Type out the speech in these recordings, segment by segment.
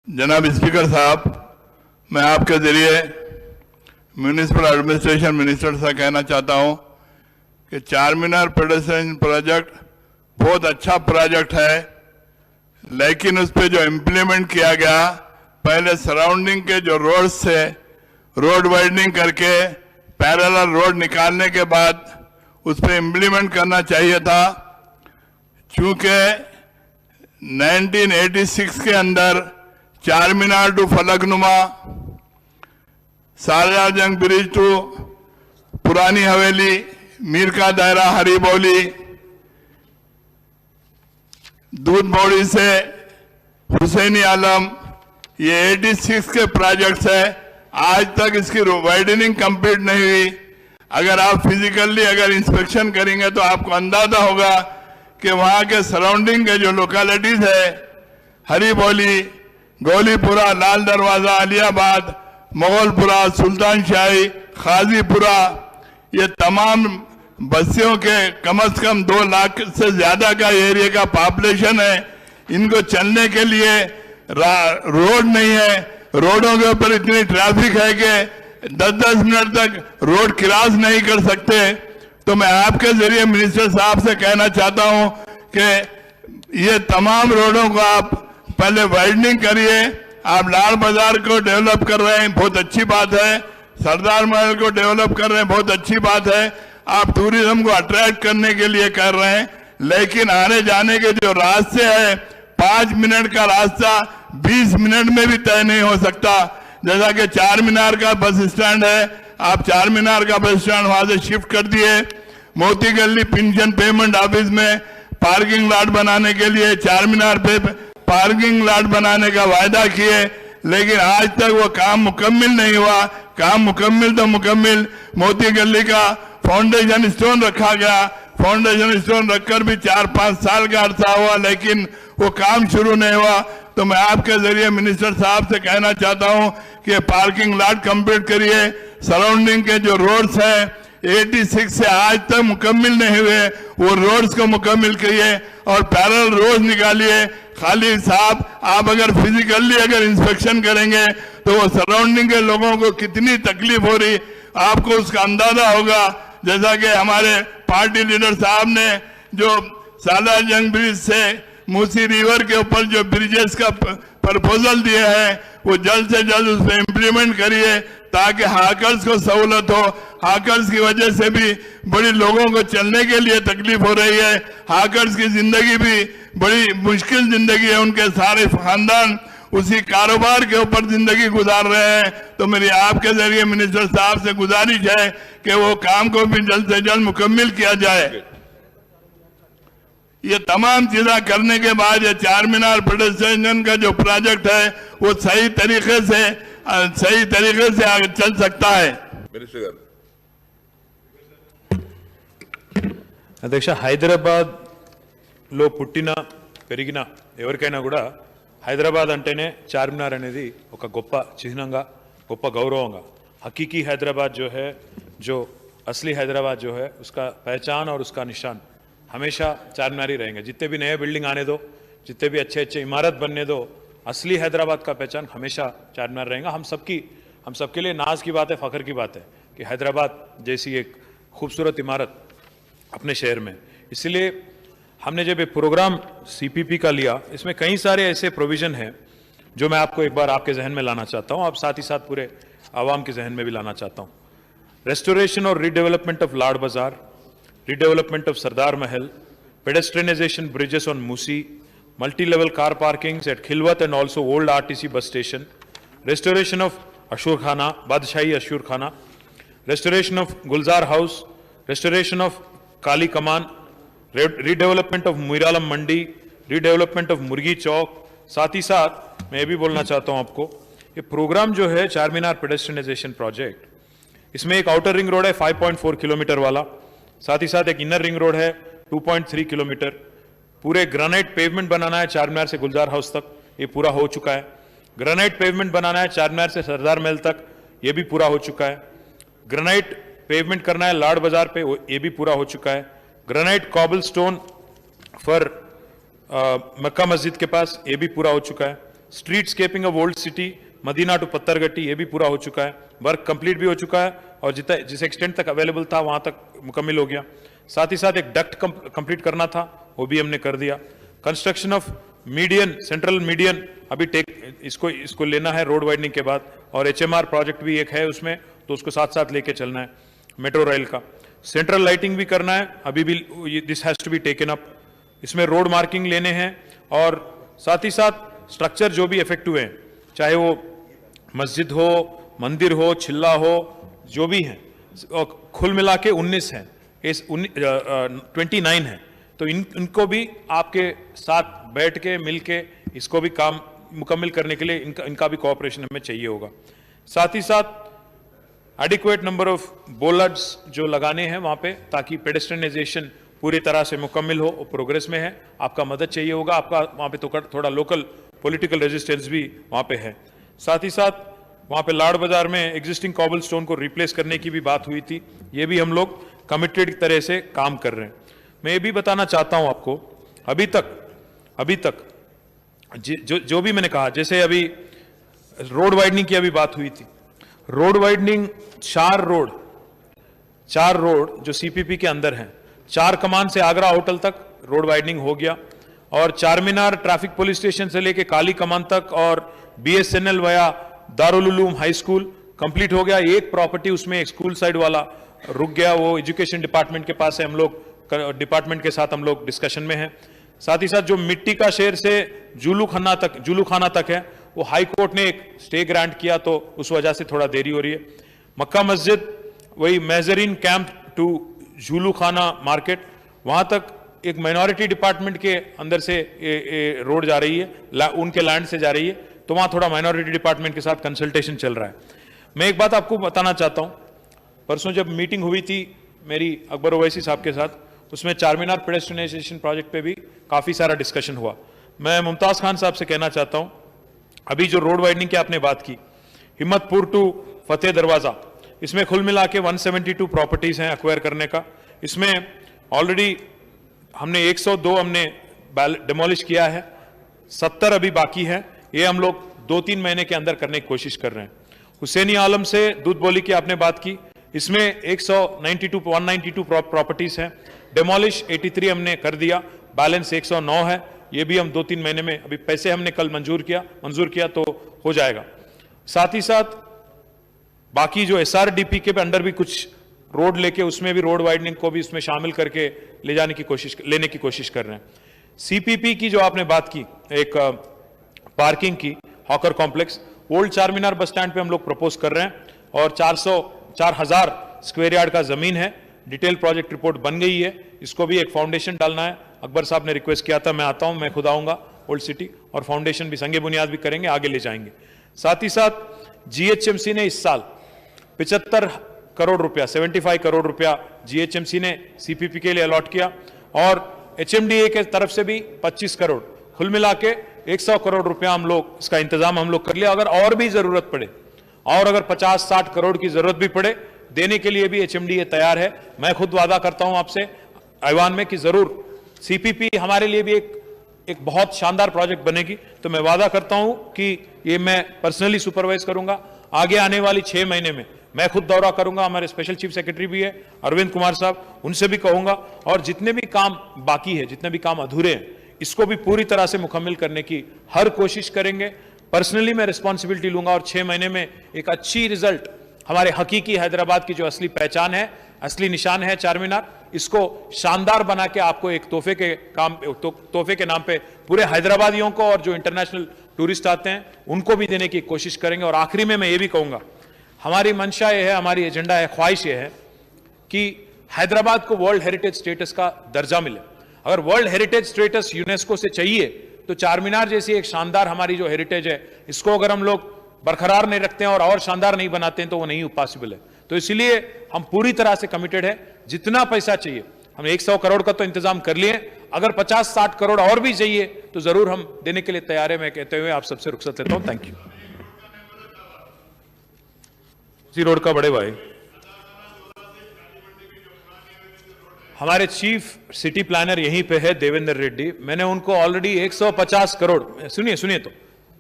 जनाब स्पीकर साहब, मैं आपके जरिए म्यूनिसिपल एडमिनिस्ट्रेशन मिनिस्टर से कहना चाहता हूं कि चार मीनार पेडेस्ट्रियन प्रोजेक्ट बहुत अच्छा प्रोजेक्ट है, लेकिन उस पर जो इम्प्लीमेंट किया गया, पहले सराउंडिंग के जो रोड्स थे रोड वाइडनिंग करके पैरेलल रोड निकालने के बाद उस पर इम्प्लीमेंट करना चाहिए था। चूंकि 1986 के अंदर Charminar to Falaknuma, Salarjung bridge to Purani Haveli, Mir का दायरा हरीबौली, दूध बौड़ी से हुसैनी आलम, ये 86 के प्रोजेक्ट्स है। आज तक इसकी वाइडनिंग कंप्लीट नहीं हुई। अगर आप फिजिकली अगर इंस्पेक्शन करेंगे तो आपको अंदाजा होगा कि वहां के सराउंडिंग के जो लोकेलिटीज है, हरीबौली, गोलीपुरा, लाल दरवाजा, अलियाबाद, मुगलपुरा, सुल्तान शाही, खाजीपुरा, ये तमाम बस्तियों के कम से कम 2 लाख से ज्यादा का एरिया का पॉपुलेशन है। इनको चलने के लिए रोड नहीं है। रोडों के ऊपर इतनी ट्रैफिक है कि 10-10 मिनट तक रोड क्रॉस नहीं कर सकते। तो मैं आपके जरिए मिनिस्टर साहब से कहना चाहता हूं कि ये तमाम रोडों को आप पहले वाइडनिंग करिए। आप लाल बाजार को डेवलप कर रहे हैं, बहुत अच्छी बात है। सरदार महल को डेवलप कर रहे हैं, बहुत अच्छी बात है। आप टूरिज्म को अट्रैक्ट करने के लिए कर रहे हैं, लेकिन आने जाने के जो रास्ते हैं, 5 मिनट का रास्ता 20 मिनट में भी तय नहीं हो सकता। जैसा कि चार मीनार का बस स्टैंड है, आप चार मीनार का बस स्टैंड वहां से शिफ्ट कर दिए। मोती गली पेंशन पेमेंट ऑफिस में पार्किंग लॉट बनाने के लिए चार मीनार पे पार्किंग लॉट बनाने का वायदा किए, लेकिन आज तक वो काम मुकम्मिल नहीं हुआ। काम मुकम्मिल तो मुकम्मिल, मोती गली का फाउंडेशन स्टोन रखा गया, फाउंडेशन स्टोन रखकर भी 4-5 साल का अरसा हुआ, लेकिन वो काम शुरू नहीं हुआ। तो मैं आपके जरिए मिनिस्टर साहब से कहना चाहता हूं कि पार्किंग लॉट कंप्लीट करिए। सराउंडिंग के जो रोड्स हैं 86 से आज तक मुकम्मिल नहीं हुए, वो रोड्स को मुकम्मिल करिए और पैरेलल रोड निकालिए। खाली साहब, आप अगर फिजिकली अगर इंस्पेक्शन करेंगे तो वो सराउंडिंग के लोगों को कितनी तकलीफ हो रही, आपको उसका अंदाजा होगा। जैसा कि हमारे पार्टी लीडर साहब ने जो सालारजंग ब्रिज से मूसी रिवर के ऊपर जो ब्रिजेस का प्रपोजल दिए हैं, वो जल्द से जल्द उस पर इम्प्लीमेंट करिए ताकि हाकर्स को सहूलत हो। हाकर्स की वजह से भी बड़ी लोगों को चलने के लिए तकलीफ हो रही है। हाकर्स की जिंदगी भी बड़ी मुश्किल जिंदगी है, उनके सारे खानदान उसी कारोबार के ऊपर जिंदगी गुजार रहे हैं। तो मेरी आपके जरिए मिनिस्टर साहब से गुजारिश है कि वो काम को भी जल्द से जल्द मुकम्मिल किया जाए। ये तमाम चीजें करने के बाद ये चार मीनार पेडेस्ट्रियन का जो प्रोजेक्ट है वो सही तरीके से आगे चल सकता है। అధ్యక్ష, హైదరాబాద్లో పుట్టిన పెరిగిన ఎవరికైనా కూడా హైదరాబాద్ అంటేనే చార్మినార్ అనేది ఒక గొప్ప చిహ్నంగా, గొప్ప గౌరవంగా, हकीकी हैदराबाद जो है, जो असली हैदराबाद जो है, उसका पहचान और उसका निशान हमेशा चारमीनार ही रहेंगे। जितने भी नए बिल्डिंग आने दो, जितने भी अच्छे अच्छे इमारत बनने दो, असली हैदराबाद का पहचान हमेशा चारमीनार रहेगा। हम सबके लिए नाज की बात है, फ़ख्र की बात है कि हैदराबाद जैसी एक खूबसूरत इमारत अपने शहर में। इसलिए हमने जब ये प्रोग्राम सीपीपी का लिया, इसमें कई सारे ऐसे प्रोविज़न हैं जो मैं आपको एक बार आपके जहन में लाना चाहता हूँ, आप साथ ही साथ पूरे आवाम के जहन में भी लाना चाहता हूँ। रेस्टोरेशन और रीडेवलपमेंट ऑफ लाड बाजार, redevelopment of Sardar Mahal, pedestrianization bridges on Musi, multi-level car parkings at Khilwat and also old RTC bus station, restoration of Ashur Khana, Badshai Ashur Khana, restoration of Gulzar House, restoration of Kali Kaman, redevelopment of Muiralam Mandi, redevelopment of Murgi Chowk। साथ ही साथ मैं ये भी बोलना चाहता हूँ आपको, ये प्रोग्राम जो है चार मीनार पेडेस्ट्रियनाइजेशन प्रोजेक्ट, इसमें एक आउटर रिंग रोड है 5.4 किलोमीटर वाला, साथ ही साथ एक इनर रिंग रोड है 2.3 किलोमीटर। पूरे ग्रेनाइट पेवमेंट बनाना है चार मीनार से गुलजार हाउस तक, ये पूरा हो चुका है। ग्रेनाइट पेवमेंट बनाना है चार मीनार से सरदार महल तक, ये भी पूरा हो चुका है। ग्रेनाइट पेवमेंट करना है लाड बाजार पे, ये भी पूरा हो चुका है। Granite cobble stone for Mecca Masjid के पास, ये भी पूरा हो चुका है। Streetscaping of old city Madina to Pathargatti, ये भी पूरा हो चुका है, वर्क कंप्लीट भी हो चुका है और जिस एक्सटेंट तक अवेलेबल था वहां तक मुकम्मल हो गया। साथ ही साथ एक डक्ट कंप्लीट करना था, वो भी हमने कर दिया। Construction of median, central median अभी इसको लेना है रोड वाइडनिंग के बाद, और HMR प्रोजेक्ट भी एक है उसमें, तो उसको साथ साथ लेके चलना है। मेट्रो रेल का सेंट्रल लाइटिंग भी करना है, अभी भी this has to be taken up. इसमें रोड मार्किंग लेने हैं और साथ ही साथ स्ट्रक्चर जो भी इफेक्ट हुए हैं, चाहे वो मस्जिद हो, मंदिर हो, छिल्ला हो, जो भी हैं, कुल मिला के 19 हैं, 29 है, तो इनको भी आपके साथ बैठ के मिल के इसको भी काम मुकम्मल करने के लिए इनका भी कोऑपरेशन हमें चाहिए होगा। साथ ही साथ एडिक्वेट नंबर ऑफ बोलर्ड्स जो लगाने हैं वहां पे, ताकि पेडेस्ट्रियनाइजेशन पूरी तरह से मुकम्मल हो, प्रोग्रेस में है, आपका मदद चाहिए होगा, आपका वहां पे तो थोड़ा लोकल पॉलिटिकल रेजिस्टेंस भी वहां पे है। साथ ही साथ वहां पे लाड़ बाजार में एग्जिस्टिंग कॉबल स्टोन को रिप्लेस करने की भी बात हुई थी, ये भी हम लोग कमिटेड तरह से काम कर रहे हैं। मैं ये भी बताना चाहता हूं आपको, अभी तक जो भी मैंने कहा, जैसे अभी रोड वाइडनिंग की अभी बात हुई थी, रोड वाइडनिंग 4 रोड जो CPP के अंदर हैं, 4 कमान से आगरा होटल तक रोड वाइडनिंग हो गया, और चारमीनार ट्रैफिक पुलिस स्टेशन से लेके काली कमान तक और BSNL वया Darul Uloom high school complete हो गया। एक प्रॉपर्टी उसमें एक स्कूल साइड वाला रुक गया, वो एजुकेशन डिपार्टमेंट के पास है, हम लोग डिपार्टमेंट के साथ हम लोग डिस्कशन में हैं। साथ ही साथ जो मिट्टी का शहर से जुलू खाना तक है, वो हाई कोर्ट ने एक स्टे ग्रांट किया, तो उस वजह से थोड़ा देरी हो रही है। मक्का मस्जिद वही मेजरीन कैंप टू जुलू खाना मार्केट, वहां तक एक माइनॉरिटी डिपार्टमेंट के अंदर से रोड जा रही है, उनके लैंड से जा रही है, तो वहां थोड़ा माइनॉरिटी डिपार्टमेंट के साथ कंसल्टेशन चल रहा है। मैं एक बात आपको बताना चाहता हूं, परसों जब मीटिंग हुई थी मेरी अकबर ओवैसी साहब के साथ, उसमें चारमीनार पेडेस्ट्रियनाइजेशन प्रोजेक्ट पे भी काफी सारा डिस्कशन हुआ। मैं मुमताज खान साहब से कहना चाहता हूं, अभी जो रोड वाइडनिंग की आपने बात की, हिम्मतपुर टू फतेह दरवाजा, इसमें कुल मिला के 172 प्रॉपर्टीज हैं एक्वायर करने का। इसमें ऑलरेडी हमने 102 हमने डिमोलिश किया है, 70 अभी बाकी है, ये हम लोग 2-3 महीने के अंदर करने की कोशिश कर रहे हैं। हुसैनी आलम से दूध बोली की आपने बात की, इसमें 192 प्रॉपर्टीज हैं, डिमोलिश 83 हमने कर दिया, बैलेंस 109 है, ये भी हम 2-3 महीने में, अभी पैसे हमने कल मंजूर किया तो हो जाएगा। साथ ही साथ बाकी जो SRDP के अंडर भी कुछ रोड लेके, उसमें भी रोड वाइडनिंग को भी इसमें शामिल करके लेने की कोशिश कर रहे हैं। CPP की जो आपने बात की, एक पार्किंग की, hawker complex old Charminar bus stand पे हम लोग प्रपोज कर रहे हैं, और 4,000 स्क्वायर यार्ड का जमीन है, डिटेल प्रोजेक्ट रिपोर्ट बन गई है, इसको भी एक फाउंडेशन डालना है। अकबर साहब ने रिक्वेस्ट किया था, मैं आता हूं, मैं खुद आऊंगा ओल्ड सिटी, और फाउंडेशन भी संगे बुनियाद भी करेंगे, आगे ले जाएंगे। साथ ही साथ GHMC ने इस साल 75 करोड़ रुपया, 75 करोड़ रुपया GHMC ने CPP के लिए अलॉट किया, और HMDA के तरफ से भी 25 करोड़, कुल मिला के 100 करोड़ रुपया हम लोग इसका इंतजाम हम लोग कर लिया। अगर और भी जरूरत पड़े, और अगर 50-60 करोड़ की जरूरत भी पड़े, देने के लिए भी HMDA तैयार है। मैं खुद वादा करता हूं आपसे ऐवान में कि जरूर CPP हमारे लिए भी एक बहुत शानदार प्रोजेक्ट बनेगी, तो मैं वादा करता हूं कि ये मैं पर्सनली सुपरवाइज करूंगा। आगे आने वाली 6 महीने में मैं खुद दौरा करूंगा, हमारे स्पेशल चीफ सेक्रेटरी भी है अरविंद कुमार साहब, उनसे भी कहूंगा, और जितने भी काम बाकी है, जितने भी काम अधूरे हैं, इसको भी पूरी तरह से मुकम्मल करने की हर कोशिश करेंगे। पर्सनली मैं रिस्पॉन्सिबिलिटी लूंगा, और 6 महीने में एक अच्छी रिजल्ट, हमारे हकीकी हैदराबाद की जो असली पहचान है, असली निशान है चारमीनार, इसको शानदार बना के आपको एक तोहफे के नाम पे पूरे हैदराबादियों को, और जो इंटरनेशनल टूरिस्ट आते हैं उनको भी देने की कोशिश करेंगे। और आखिरी में मैं ये भी कहूंगा, हमारी मंशा ये है, हमारी एजेंडा है, ख्वाहिश ये है कि हैदराबाद को वर्ल्ड हेरिटेज स्टेटस का दर्जा मिले। अगर वर्ल्ड हेरिटेज स्टेटस यूनेस्को से चाहिए, तो चारमीनार जैसी एक शानदार हमारी जो हेरिटेज है, इसको अगर हम लोग बरकरार नहीं रखते हैं और शानदार नहीं बनाते हैं, तो वो नहीं पॉसिबल है। तो इसलिए हम पूरी तरह से कमिटेड है, जितना पैसा चाहिए, हम 100 करोड़ का तो इंतजाम कर लिए, अगर 50-60 करोड़ और भी चाहिए तो जरूर हम देने के लिए तैयार है। मैं कहते हुए आप सबसे रुखसत लेता हूं, थैंक यू। जी रोड का बड़े भाई, हमारे चीफ सिटी प्लानर यहीं पे है, देवेंद्र रेड्डी, मैंने उनको ऑलरेडी 150 करोड़, सुनिए तो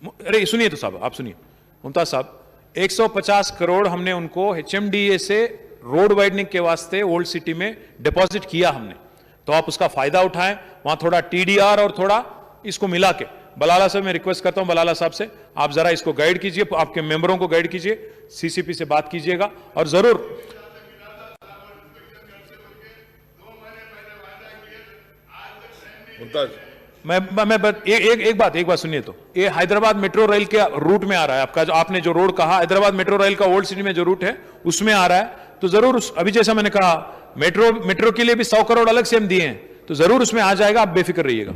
अरे सुनिए तो साहब, आप सुनिए मुमताज साहब, 150 करोड़ हमने उनको HMDA से रोड वाइडनिंग के वास्ते ओल्ड सिटी में डिपॉजिट किया हमने, तो आप उसका फायदा उठाएं। वहां थोड़ा TDR और थोड़ा इसको मिला के, बलाला साहब मैं रिक्वेस्ट करता हूं, बलाला साहब से आप जरा इसको गाइड कीजिए, आपके मेंबरों को गाइड कीजिए, CCP से बात कीजिएगा और जरूर एक बात सुनिए तो, ये हैदराबाद मेट्रो रेल के रूट में आ रहा है आपका, जो आपने जो रोड कहा हैदराबाद मेट्रो रेल का ओल्ड सिटी में जो रूट है उसमें आ रहा है, तो जरूर अभी जैसा मैंने कहा मेट्रो के लिए भी 100 करोड़ अलग से हम दिए हैं, तो जरूर उसमें आ जाएगा, आप बेफिक्र रहिएगा।